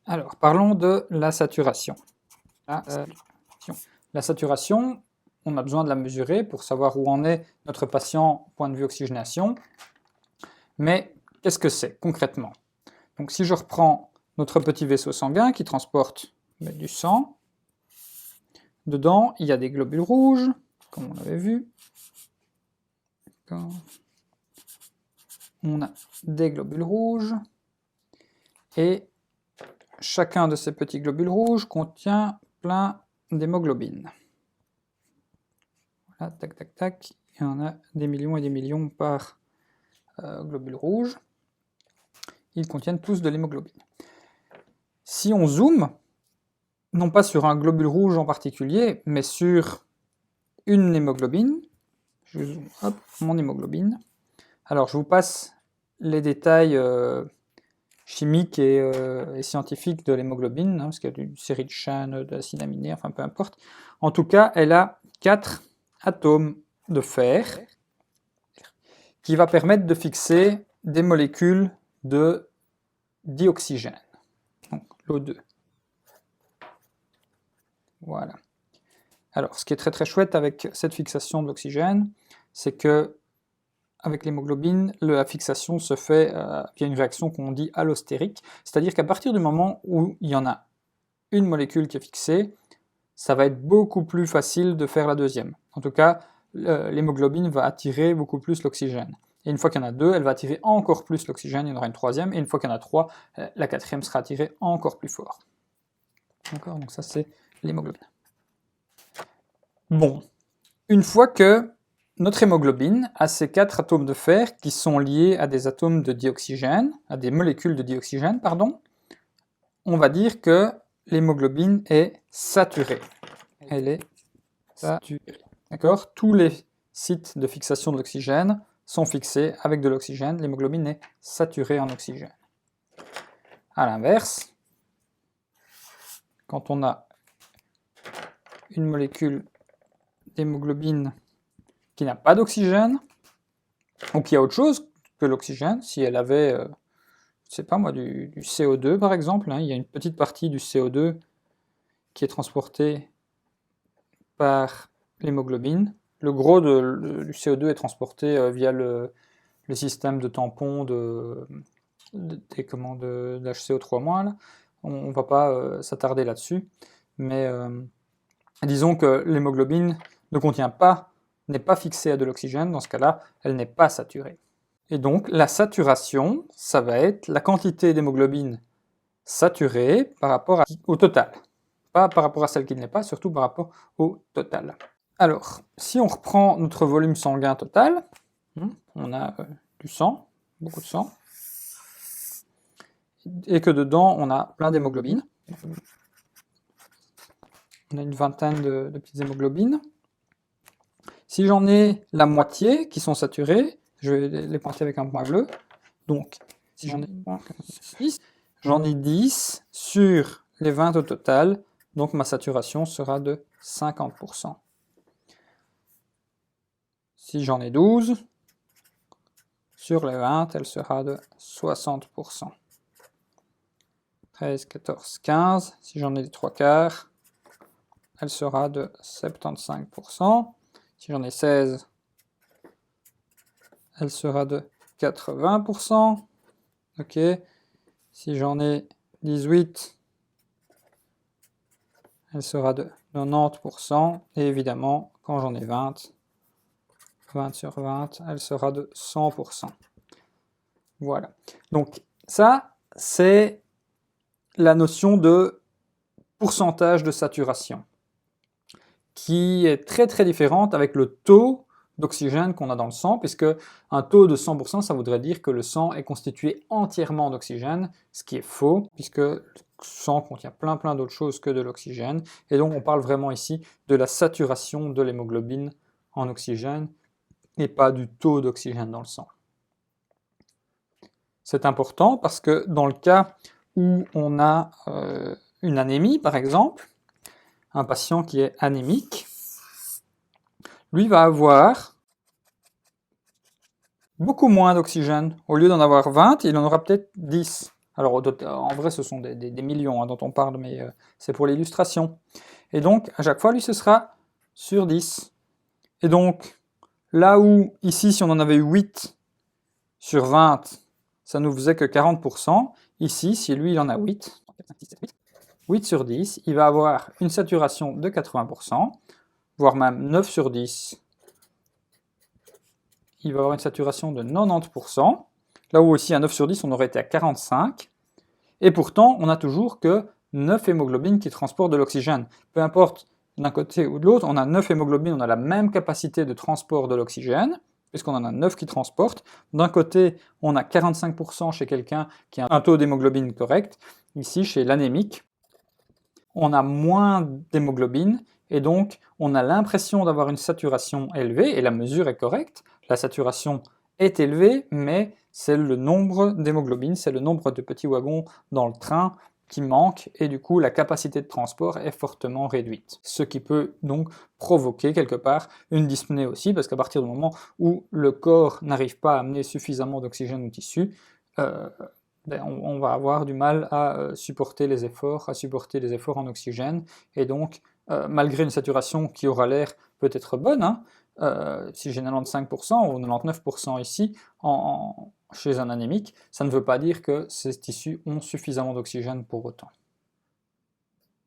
Alors, parlons de la saturation. La saturation, on a besoin de la mesurer pour savoir où en est notre patient point de vue oxygénation. Mais qu'est-ce que c'est concrètement? Donc si je reprends notre petit vaisseau sanguin qui transporte du sang, dedans il y a des globules rouges, comme on l'avait vu. On a des globules rouges, et chacun de ces petits globules rouges contient plein d'hémoglobine. Voilà, tac, tac, tac, il y en a des millions et des millions par globule rouge. Ils contiennent tous de l'hémoglobine. Si on zoome, non pas sur un globule rouge en particulier, mais sur une hémoglobine, je zoome, hop, mon hémoglobine. Alors je vous passe les détails chimiques et scientifiques de l'hémoglobine, parce qu'il y a une série de chaînes, d'acides aminés, enfin peu importe. En tout cas, elle a 4 atomes de fer qui va permettre de fixer des molécules de dioxygène, donc l'O2. Voilà. Alors, ce qui est très très chouette avec cette fixation de l'oxygène, c'est que avec l'hémoglobine, la fixation se fait via une réaction qu'on dit allostérique, c'est-à-dire qu'à partir du moment où il y en a une molécule qui est fixée, ça va être beaucoup plus facile de faire la deuxième. En tout cas, l'hémoglobine va attirer beaucoup plus l'oxygène. Et une fois qu'il y en a deux, elle va attirer encore plus l'oxygène, il y en aura une troisième, et une fois qu'il y en a trois, la quatrième sera attirée encore plus fort. D'accord, donc ça c'est l'hémoglobine. Bon, une fois que notre hémoglobine a ces 4 atomes de fer qui sont liés à des atomes de dioxygène, à des molécules de dioxygène, pardon, on va dire que l'hémoglobine est saturée. Elle est saturée. D'accord? Tous les sites de fixation de l'oxygène sont fixés avec de l'oxygène. L'hémoglobine est saturée en oxygène. A l'inverse, quand on a une molécule d'hémoglobine qui n'a pas d'oxygène, ou qui a autre chose que l'oxygène, si elle avait, je sais pas moi, du CO2 par exemple, hein, il y a une petite partie du CO2 qui est transportée par l'hémoglobine. Le gros du CO2 est transporté via le système de tampon d'HCO3-. On ne va pas s'attarder là-dessus, mais disons que l'hémoglobine ne contient pas, n'est pas fixée à de l'oxygène. Dans ce cas-là, elle n'est pas saturée. Et donc la saturation, ça va être la quantité d'hémoglobine saturée par rapport au total. Pas par rapport à celle qui ne l'est pas, surtout par rapport au total. Alors, si on reprend notre volume sanguin total, on a du sang, beaucoup de sang, et que dedans on a plein d'hémoglobines. On a une vingtaine de petites hémoglobines. Si j'en ai la moitié qui sont saturées, je vais les pointer avec un point bleu. Donc, si j'en ai 10, j'en ai 10 sur les 20 au total, donc ma saturation sera de 50%. Si j'en ai 12, sur les 20, elle sera de 60%. 13, 14, 15, si j'en ai les 3 quarts, elle sera de 75%. Si j'en ai 16, elle sera de 80%. Ok. Si j'en ai 18, elle sera de 90%. Et évidemment, quand j'en ai 20 sur 20, elle sera de 100%. Voilà. Donc ça, c'est la notion de pourcentage de saturation, qui est très très différente avec le taux d'oxygène qu'on a dans le sang, puisque un taux de 100%, ça voudrait dire que le sang est constitué entièrement d'oxygène, ce qui est faux, puisque le sang contient plein d'autres choses que de l'oxygène, et donc on parle vraiment ici de la saturation de l'hémoglobine en oxygène, et pas du taux d'oxygène dans le sang. C'est important parce que dans le cas où on a une anémie, par exemple, un patient qui est anémique, lui va avoir beaucoup moins d'oxygène. Au lieu d'en avoir 20, il en aura peut-être 10. Alors en vrai ce sont des millions dont on parle, mais c'est pour l'illustration. Et donc à chaque fois lui ce sera sur 10. Et donc là où ici si on en avait eu 8 sur 20, ça nous faisait que 40%, ici si lui il en a 8, 8 sur 10, il va avoir une saturation de 80%, voire même 9 sur 10, il va avoir une saturation de 90%, là où aussi à 9 sur 10 on aurait été à 45, et pourtant on n'a toujours que 9 hémoglobines qui transportent de l'oxygène. Peu importe d'un côté ou de l'autre, on a 9 hémoglobines, on a la même capacité de transport de l'oxygène, puisqu'on en a 9 qui transportent. D'un côté, on a 45% chez quelqu'un qui a un taux d'hémoglobine correct. Ici, chez l'anémique, on a moins d'hémoglobine, et donc on a l'impression d'avoir une saturation élevée, et la mesure est correcte. La saturation est élevée, mais c'est le nombre d'hémoglobines, c'est le nombre de petits wagons dans le train qui manque, et du coup la capacité de transport est fortement réduite. Ce qui peut donc provoquer quelque part une dyspnée aussi, parce qu'à partir du moment où le corps n'arrive pas à amener suffisamment d'oxygène au tissu, on va avoir du mal à supporter les efforts en oxygène, et donc malgré une saturation qui aura l'air peut-être bonne, si j'ai 95% ou 99% ici, chez un anémique, ça ne veut pas dire que ces tissus ont suffisamment d'oxygène pour autant.